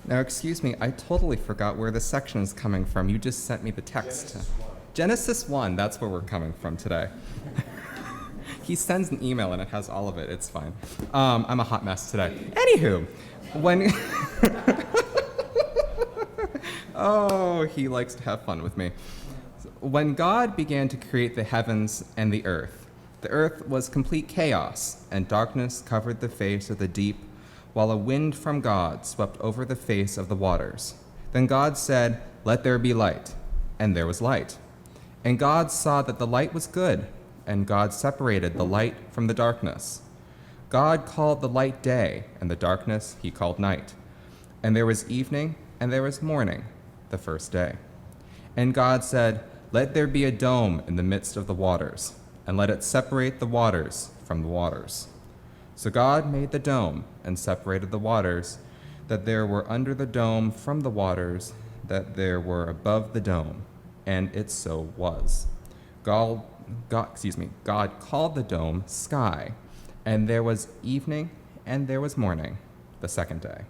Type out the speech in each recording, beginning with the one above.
Now, excuse me, I totally forgot where this section is coming from. You just sent me the text. Genesis 1, that's where we're coming from today. He sends an email and it has all of it. It's fine. I'm a hot mess today. Anywho, when... Oh, he likes to have fun with me. When God began to create the heavens and the earth was complete chaos, and darkness covered the face of the deep, while a wind from God swept over the face of the waters. Then God said, "Let there be light," and there was light. And God saw that the light was good, and God separated the light from the darkness. God called the light day, and the darkness he called night. And there was evening, and there was morning, the first day. And God said, "Let there be a dome in the midst of the waters, and let it separate the waters from the waters." So God made the dome and separated the waters that there were under the dome from the waters that there were above the dome, and it so was. God called the dome sky, and there was evening and there was morning, the second day.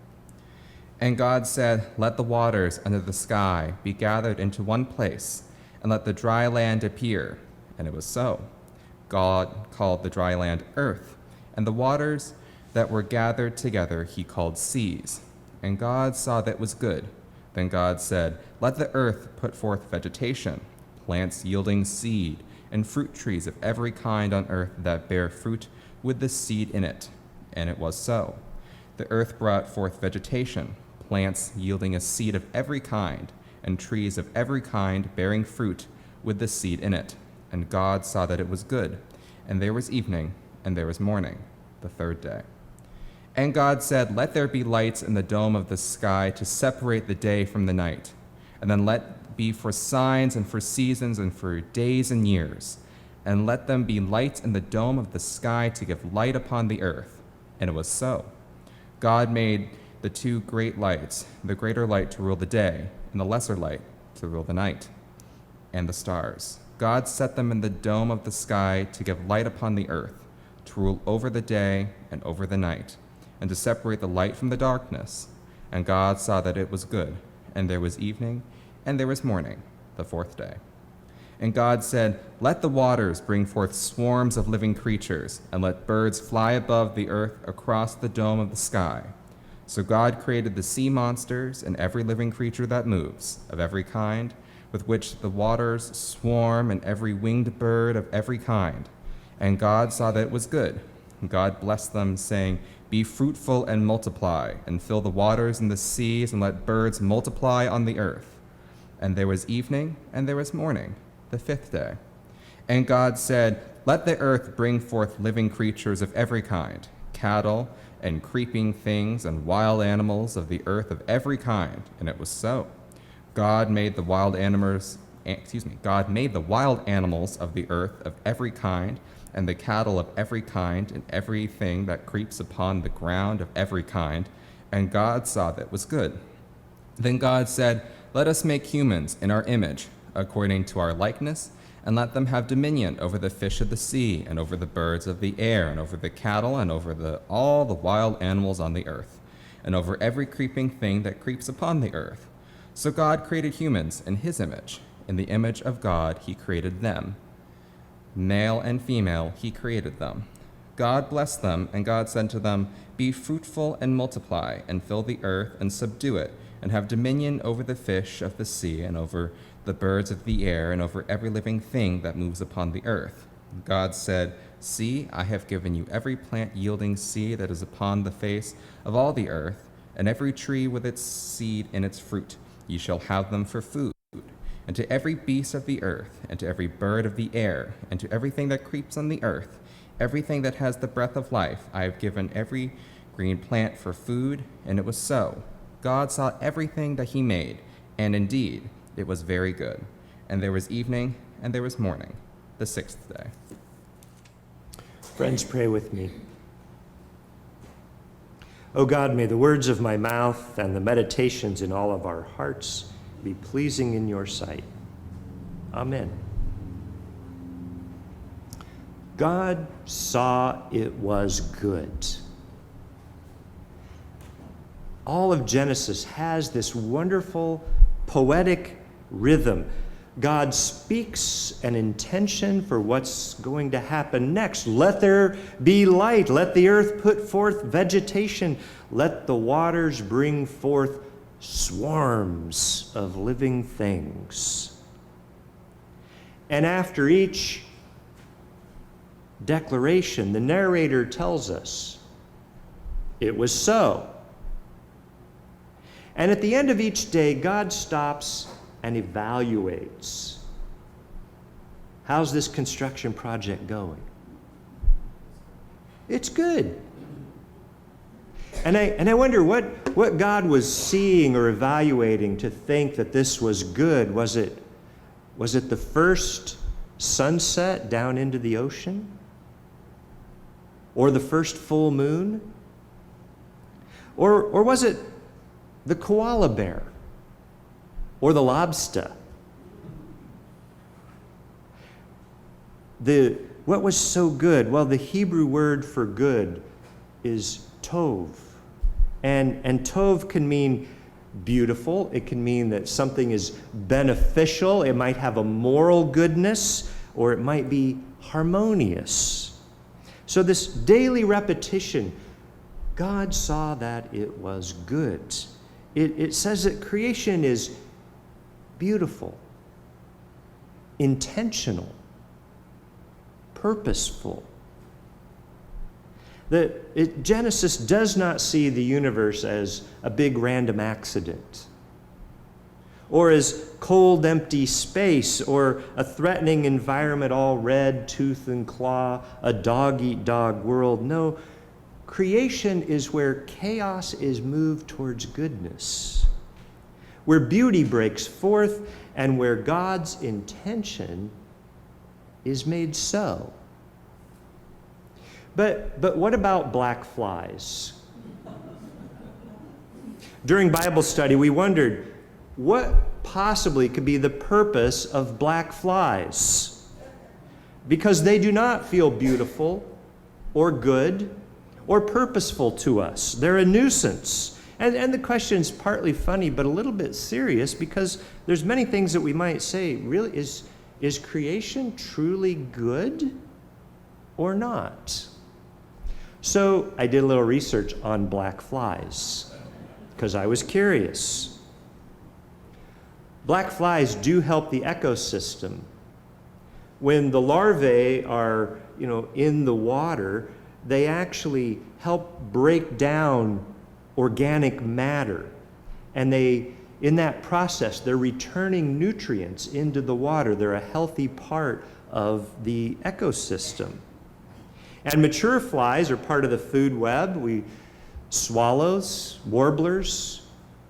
And God said, "Let the waters under the sky be gathered into one place, and let the dry land appear." And it was so. God called the dry land earth, and the waters that were gathered together he called seas. And God saw that it was good. Then God said, "Let the earth put forth vegetation, plants yielding seed, and fruit trees of every kind on earth that bear fruit with the seed in it." And it was so. The earth brought forth vegetation, plants yielding a seed of every kind, and trees of every kind bearing fruit with the seed in it. And God saw that it was good. And there was evening, and there was morning, the third day. And God said, "Let there be lights in the dome of the sky to separate the day from the night, and then let be for signs and for seasons and for days and years, and let them be lights in the dome of the sky to give light upon the earth." And it was so. God made the two great lights, the greater light to rule the day, and the lesser light to rule the night, and the stars. God set them in the dome of the sky to give light upon the earth, to rule over the day and over the night, and to separate the light from the darkness. And God saw that it was good, and there was evening, and there was morning, the fourth day. And God said, "Let the waters bring forth swarms of living creatures, and let birds fly above the earth across the dome of the sky." So God created the sea monsters and every living creature that moves, of every kind, with which the waters swarm, and every winged bird of every kind. And God saw that it was good. And God blessed them, saying, "Be fruitful and multiply, and fill the waters and the seas, and let birds multiply on the earth." And there was evening, and there was morning, the fifth day. And God said, "Let the earth bring forth living creatures of every kind, cattle and creeping things and wild animals of the earth of every kind." And it was so. God made the wild animals of the earth of every kind, and the cattle of every kind, and everything that creeps upon the ground of every kind. And God saw that it was good. Then God said, "Let us make humans in our image, according to our likeness, and let them have dominion over the fish of the sea, and over the birds of the air, and over the cattle, and over all the wild animals on the earth, and over every creeping thing that creeps upon the earth." So God created humans in his image. In the image of God he created them. Male and female he created them. God blessed them, and God said to them, "Be fruitful and multiply, and fill the earth and subdue it, and have dominion over the fish of the sea, and over the birds of the air, and over every living thing that moves upon the earth." God said, "See, I have given you every plant yielding seed that is upon the face of all the earth, and every tree with its seed in its fruit. Ye shall have them for food. And to every beast of the earth, and to every bird of the air, and to everything that creeps on the earth, everything that has the breath of life, I have given every green plant for food." And it was so. God saw everything that he made, and indeed it was very good. And there was evening, and there was morning, the sixth day. Friends, pray with me. O God, may the words of my mouth and the meditations in all of our hearts be pleasing in your sight. Amen. God saw it was good. all of Genesis has this wonderful poetic rhythm. God speaks an intention for what's going to happen next. Let there be light. Let the earth put forth vegetation. Let the waters bring forth swarms of living things. And after each declaration, the narrator tells us, it was so. And at the end of each day, God stops and evaluates. How's this construction project going? It's good. And I wonder what God was seeing or evaluating to think that this was good. Was it the first sunset down into the ocean? Or the first full moon? Or was it the koala bear? Or the lobster? What was so good? Well, the Hebrew word for good is tov. And tov can mean beautiful. It can mean that something is beneficial. It might have a moral goodness, or it might be harmonious. So this daily repetition, God saw that it was good. It says that creation is beautiful, intentional, purposeful. Genesis does not see the universe as a big random accident, or as cold, empty space, or a threatening environment all red, tooth and claw, a dog-eat-dog world. No, creation is where chaos is moved towards goodness, where beauty breaks forth, and where God's intention is made so. But what about black flies? During Bible study, we wondered, what possibly could be the purpose of black flies? Because they do not feel beautiful or good or purposeful to us. They're a nuisance. And the question is partly funny, but a little bit serious, because there's many things that we might say, really, is creation truly good or not? So I did a little research on black flies because I was curious. Black flies do help the ecosystem. When the larvae are, in the water, they actually help break down organic matter. And in that process, they're returning nutrients into the water. They're a healthy part of the ecosystem. And mature flies are part of the food web. Swallows, warblers,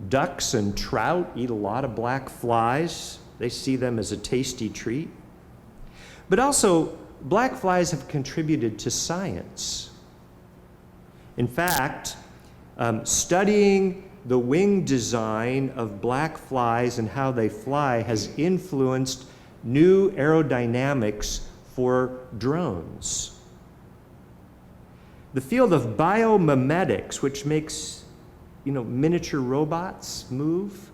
ducks, and trout eat a lot of black flies. They see them as a tasty treat. But also, black flies have contributed to science. In fact, studying the wing design of black flies and how they fly has influenced new aerodynamics for drones. The field of biomimetics, which makes, miniature robots move,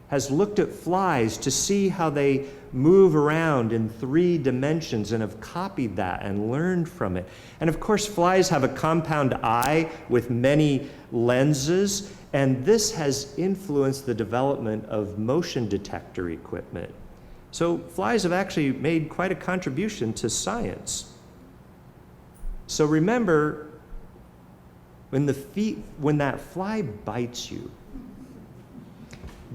has looked at flies to see how they move around in 3 dimensions and have copied that and learned from it. And of course, flies have a compound eye with many lenses, and this has influenced the development of motion detector equipment. So flies have actually made quite a contribution to science. So remember, when that fly bites you,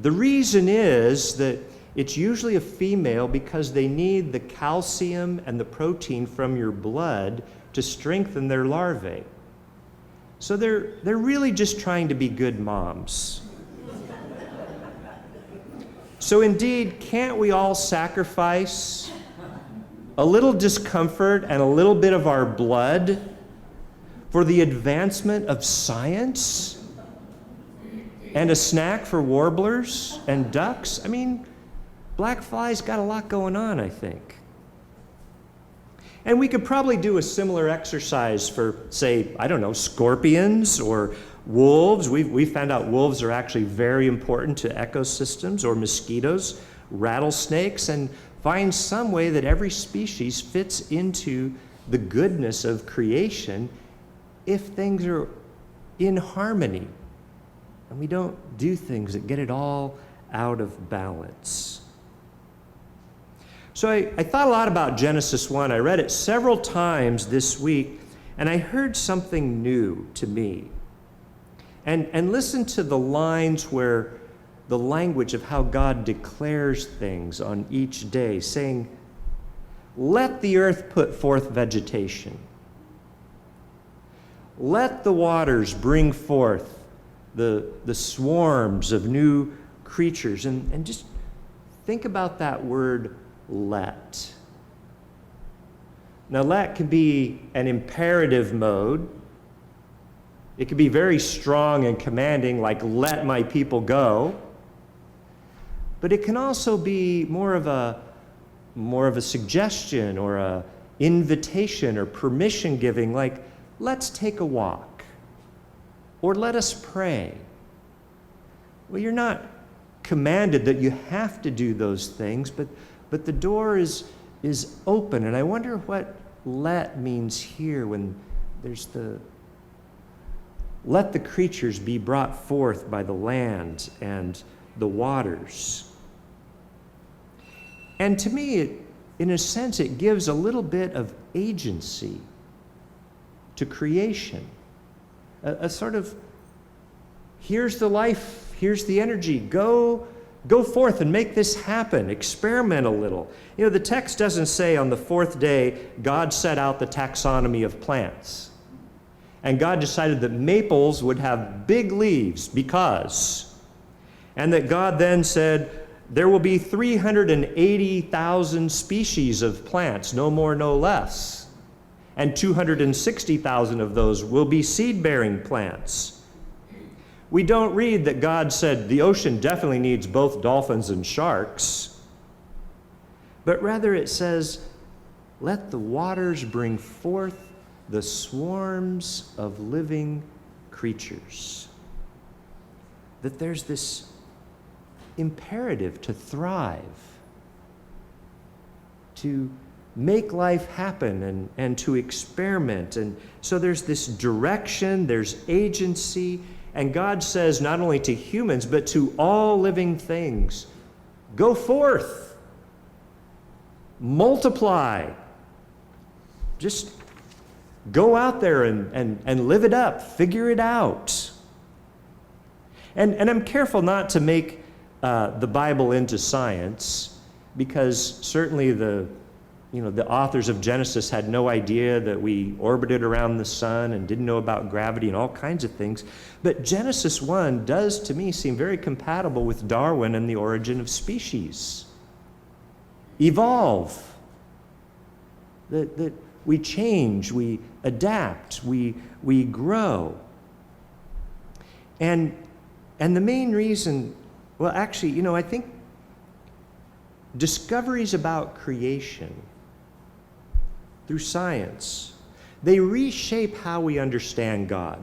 the reason is that it's usually a female because they need the calcium and the protein from your blood to strengthen their larvae. So they're really just trying to be good moms. So indeed, can't we all sacrifice a little discomfort and a little bit of our blood for the advancement of science and a snack for warblers and ducks? I mean, black flies got a lot going on, I think. And we could probably do a similar exercise for, say, scorpions or wolves. We found out wolves are actually very important to ecosystems, or mosquitoes, rattlesnakes, and find some way that every species fits into the goodness of creation if things are in harmony and we don't do things that get it all out of balance. So I thought a lot about Genesis 1. I read it several times this week, and I heard something new to me. And listen to the lines where the language of how God declares things on each day, saying, "Let the earth put forth vegetation. Let the waters bring forth the swarms of new creatures." And just think about that word, let. Now, let can be an imperative mode. It can be very strong and commanding, like, let my people go. But it can also be more of a suggestion or a invitation or permission giving, like, let's take a walk, or let us pray. Well, you're not commanded that you have to do those things, but the door is open. And I wonder what let means here when there's let the creatures be brought forth by the land and the waters. And to me, in a sense, it gives a little bit of agency to creation. A sort of, here's the life, here's the energy, go forth and make this happen, experiment a little. You know, the text doesn't say on the fourth day, God set out the taxonomy of plants. And God decided that maples would have big leaves because, and that God then said, there will be 380,000 species of plants, no more, no less. And 260,000 of those will be seed-bearing plants. We don't read that God said the ocean definitely needs both dolphins and sharks, but rather it says, let the waters bring forth the swarms of living creatures. That there's this imperative to thrive, to make life happen and to experiment. And so there's this direction, there's agency, and God says not only to humans, but to all living things, go forth, multiply, just go out there and live it up, figure it out. And I'm careful not to make the Bible into science, because certainly the authors of Genesis had no idea that we orbited around the sun and didn't know about gravity and all kinds of things. But Genesis 1 does, to me, seem very compatible with Darwin and the origin of species. Evolve. That we change, we adapt, we grow. And the main reason, well, actually, I think discoveries about creation through science, they reshape how we understand God.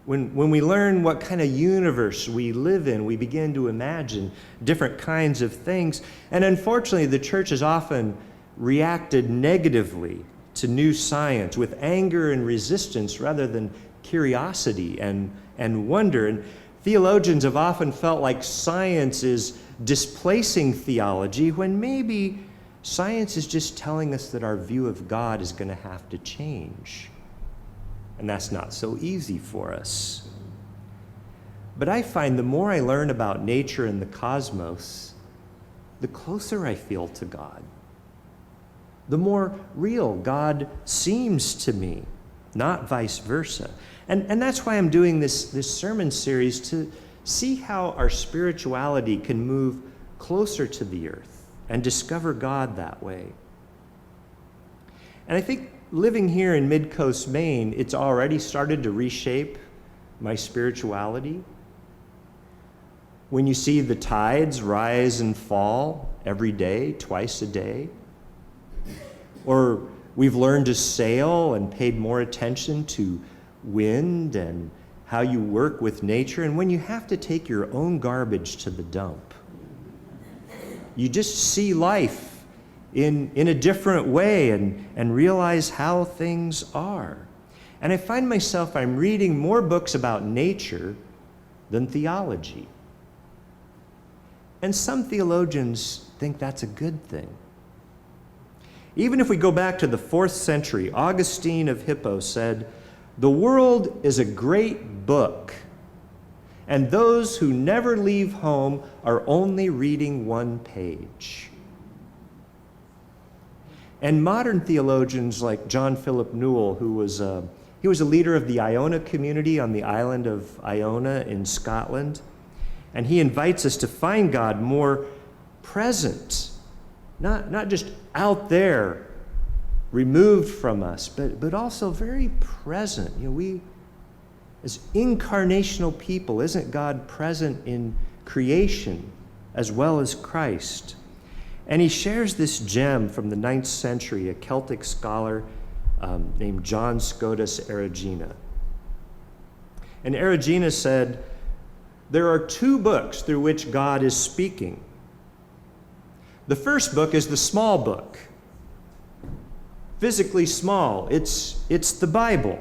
When we learn what kind of universe we live in, we begin to imagine different kinds of things. And unfortunately, the church has often reacted negatively to new science with anger and resistance rather than curiosity and wonder. And theologians have often felt like science is displacing theology, when maybe science is just telling us that our view of God is going to have to change. And that's not so easy for us. But I find the more I learn about nature and the cosmos, the closer I feel to God. The more real God seems to me, not vice versa. And that's why I'm doing this sermon series, to see how our spirituality can move closer to the earth and discover God that way. And I think living here in Mid-Coast, Maine, it's already started to reshape my spirituality. When you see the tides rise and fall every day, twice a day, or we've learned to sail and paid more attention to wind how you work with nature, and when you have to take your own garbage to the dump. You just see life in a different way and realize how things are. And I find myself, I'm reading more books about nature than theology. And some theologians think that's a good thing. Even if we go back to the 4th century, Augustine of Hippo said, "The world is a great book, and those who never leave home are only reading one page." And modern theologians like John Philip Newell, who was a leader of the Iona community on the island of Iona in Scotland, and he invites us to find God more present, not just out there, removed from us, but also very present. We, as incarnational people, isn't God present in creation as well as Christ? And he shares this gem from the 9th century, a Celtic scholar named John Scotus Erigena. And Erigena said, there are 2 books through which God is speaking. The first book is the small book, physically small. It's the Bible.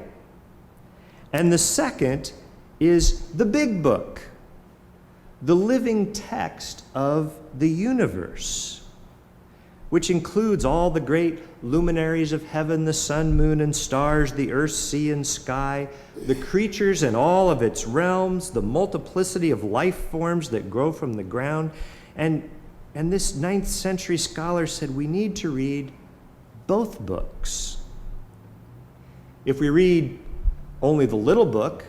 And the second is the big book, the living text of the universe, which includes all the great luminaries of heaven, the sun, moon, and stars, the earth, sea, and sky, the creatures and all of its realms, the multiplicity of life forms that grow from the ground. And this 9th century scholar said we need to read both books. If we read only the little book,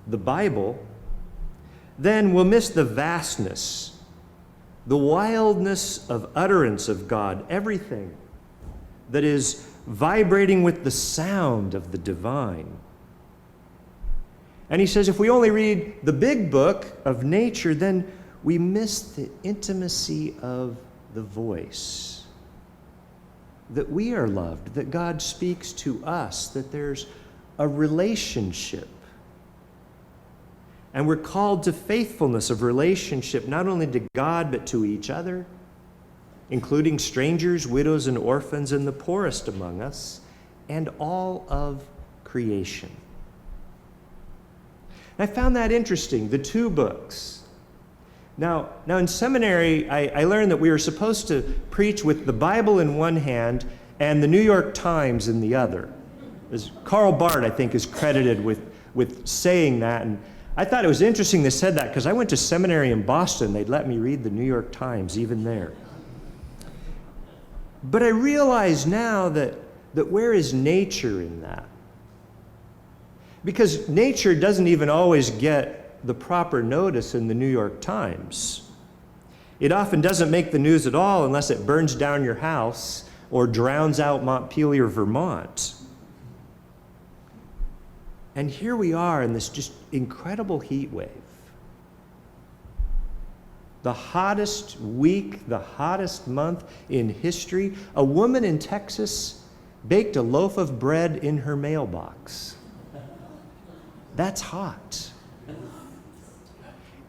the Bible, then we'll miss the vastness, the wildness of utterance of God, everything that is vibrating with the sound of the divine. And he says if we only read the big book of nature, then we miss the intimacy of the voice, that we are loved, that God speaks to us, that there's a relationship. And we're called to faithfulness of relationship, not only to God, but to each other, including strangers, widows, and orphans, and the poorest among us, and all of creation. And I found that interesting, the 2 books. Now in seminary, I learned that we were supposed to preach with the Bible in one hand and the New York Times in the other. As Karl Barth, I think, is credited with saying that. And I thought it was interesting they said that because I went to seminary in Boston. They'd let me read the New York Times even there. But I realize now that where is nature in that? Because nature doesn't even always get the proper notice in the New York Times. It often doesn't make the news at all unless it burns down your house or drowns out Montpelier, Vermont. And here we are in this just incredible heat wave. The hottest week, the hottest month in history. A woman in Texas baked a loaf of bread in her mailbox. That's hot.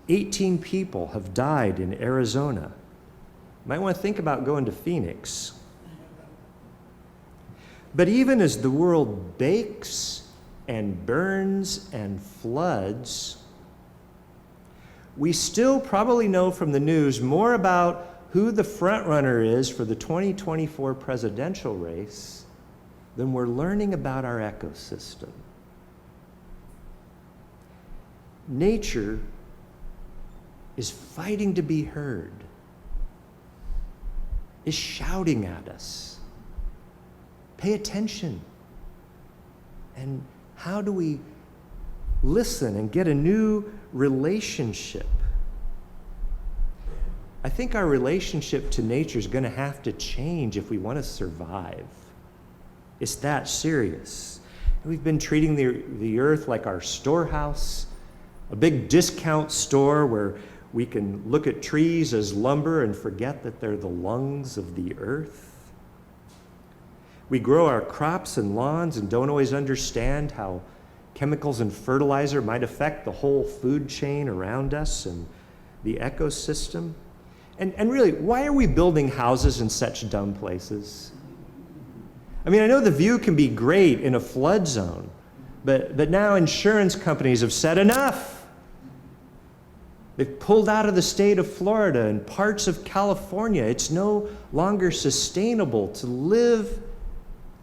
18 people have died in Arizona. Might want to think about going to Phoenix. But even as the world bakes and burns and floods, we still probably know from the news more about who the front runner is for the 2024 presidential race than we're learning about our ecosystem. Nature is fighting to be heard, is shouting at us. Pay attention. And how do we listen and get a new relationship? I think our relationship to nature is going to have to change if we want to survive. It's that serious. We've been treating the earth like our storehouse, a big discount store where we can look at trees as lumber and forget that they're the lungs of the earth. We grow our crops and lawns and don't always understand how chemicals and fertilizer might affect the whole food chain around us and the ecosystem. And really, why are we building houses in such dumb places? I mean, I know the view can be great in a flood zone, but now insurance companies have said enough. They've pulled out of the state of Florida and parts of California. It's no longer sustainable to live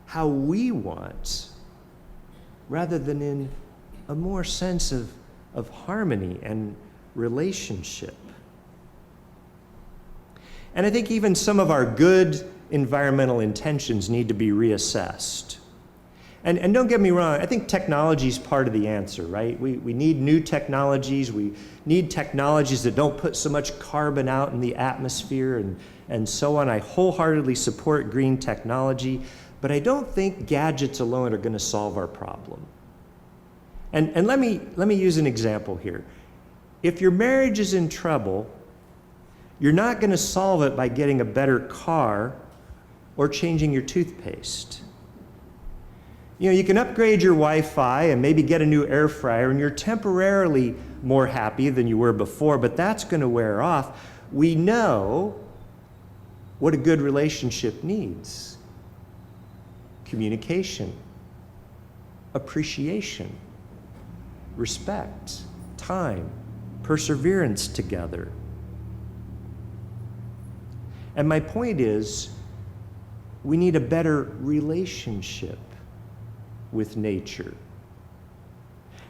how we want, rather than in a more sense of harmony and relationship. And I think even some of our good environmental intentions need to be reassessed. And don't get me wrong, I think technology is part of the answer, right? We need new technologies. We need technologies that don't put so much carbon out in the atmosphere and so on. I wholeheartedly support green technology, but I don't think gadgets alone are going to solve our problem. And let me use an example here. If your marriage is in trouble, you're not going to solve it by getting a better car or changing your toothpaste. You know, you can upgrade your Wi-Fi and maybe get a new air fryer, and you're temporarily more happy than you were before, but that's going to wear off. We know what a good relationship needs: communication, appreciation, respect, time, perseverance together. And my point is, we need a better relationship with nature.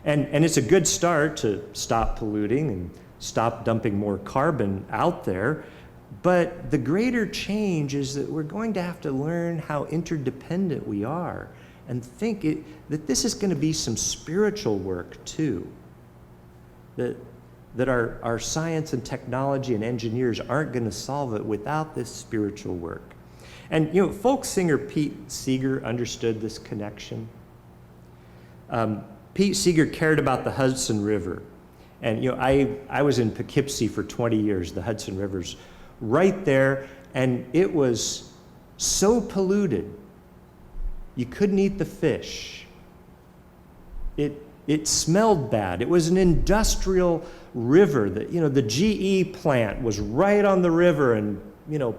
And it's a good start to stop polluting and stop dumping more carbon out there, but the greater change is that we're going to have to learn how interdependent we are and think that this is going to be some spiritual work too. That our science and technology and engineers aren't going to solve it without this spiritual work. And you know, folk singer Pete Seeger understood this connection. Pete Seeger cared about the Hudson River. And you know, I was in Poughkeepsie for 20 years. The Hudson River's right there, and it was so polluted, you couldn't eat the fish. It smelled bad. It was an industrial river that, you know, the GE plant was right on the river and, you know,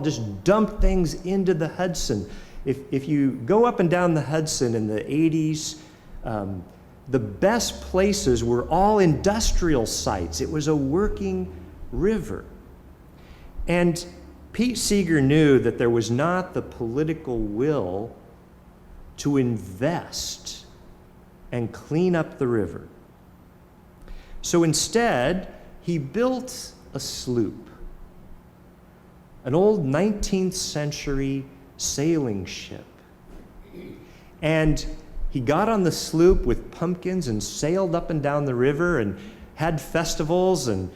just dumped things into the Hudson. If you go up and down the Hudson in the 80s, the best places were all industrial sites. It was a working river. And Pete Seeger knew that there was not the political will to invest and clean up the river. So instead, he built a sloop, an old 19th century sailing ship. And he got on the sloop with pumpkins and sailed up and down the river and had festivals and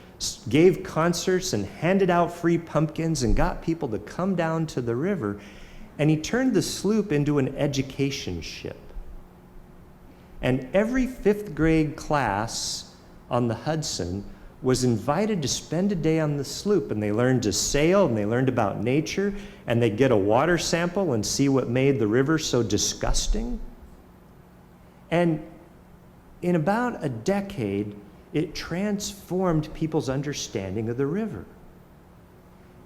gave concerts and handed out free pumpkins and got people to come down to the river. And he turned the sloop into an education ship. And every fifth grade class on the Hudson was invited to spend a day on the sloop, and they learned to sail, and they learned about nature, and they'd get a water sample and see what made the river so disgusting. And in about a decade, it transformed people's understanding of the river.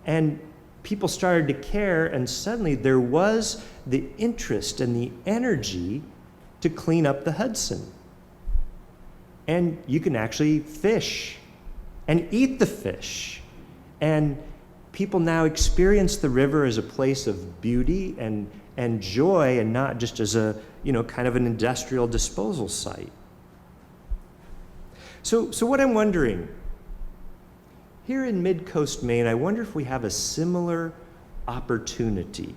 And people started to care, and suddenly there was the interest and the energy to clean up the Hudson. And you can actually fish and eat the fish. And people now experience the river as a place of beauty and joy, and not just as a, you know, kind of an industrial disposal site. So what I'm wondering, here in Mid-Coast Maine, I wonder if we have a similar opportunity.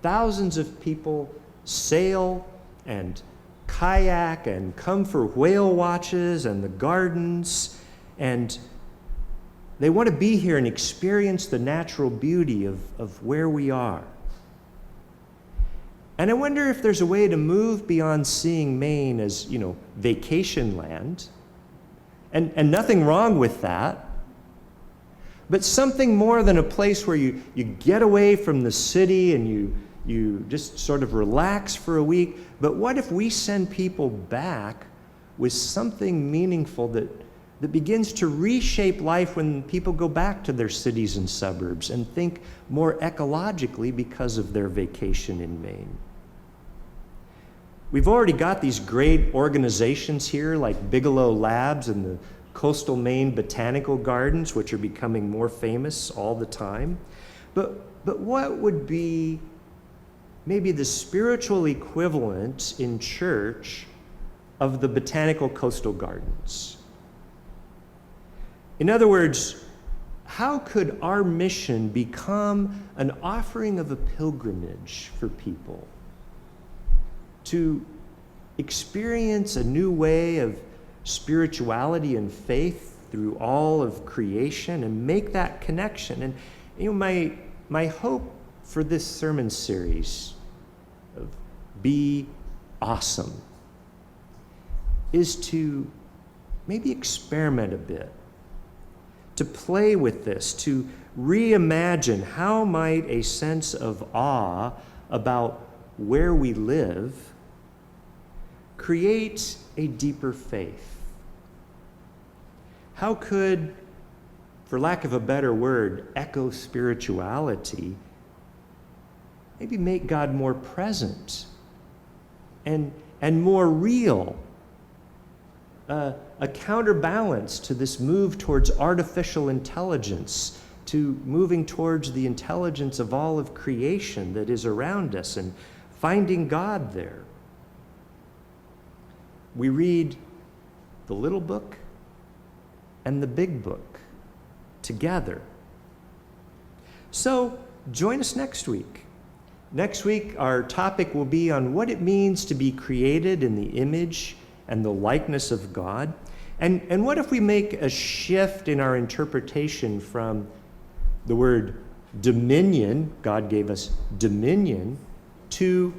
Thousands of people sail and kayak and come for whale watches and the gardens, and they want to be here and experience the natural beauty of where we are. And I wonder if there's a way to move beyond seeing Maine as, you know, vacation land, and nothing wrong with that, but something more than a place where you get away from the city and you just sort of relax for a week. But what if we send people back with something meaningful that begins to reshape life when people go back to their cities and suburbs and think more ecologically because of their vacation in Maine? We've already got these great organizations here like Bigelow Labs and the Coastal Maine Botanical Gardens, which are becoming more famous all the time. But what would be maybe the spiritual equivalent in church of the Botanical Coastal Gardens? In other words, how could our mission become an offering of a pilgrimage for people to experience a new way of spirituality and faith through all of creation and make that connection? And my hope for this sermon series of Be Awesome is to maybe experiment a bit, to play with this, to reimagine how might a sense of awe about where we live create a deeper faith. How could, for lack of a better word, eco-spirituality maybe make God more present and more real, a counterbalance to this move towards artificial intelligence, to moving towards the intelligence of all of creation that is around us and finding God there? We read the little book and the big book together. So join us next week. Next week, our topic will be on what it means to be created in the image and the likeness of God. And what if we make a shift in our interpretation from the word dominion, God gave us dominion, to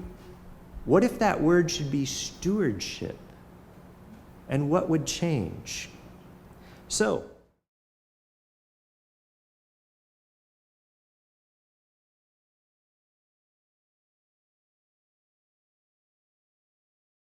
what if that word should be stewardship? And what would change? So,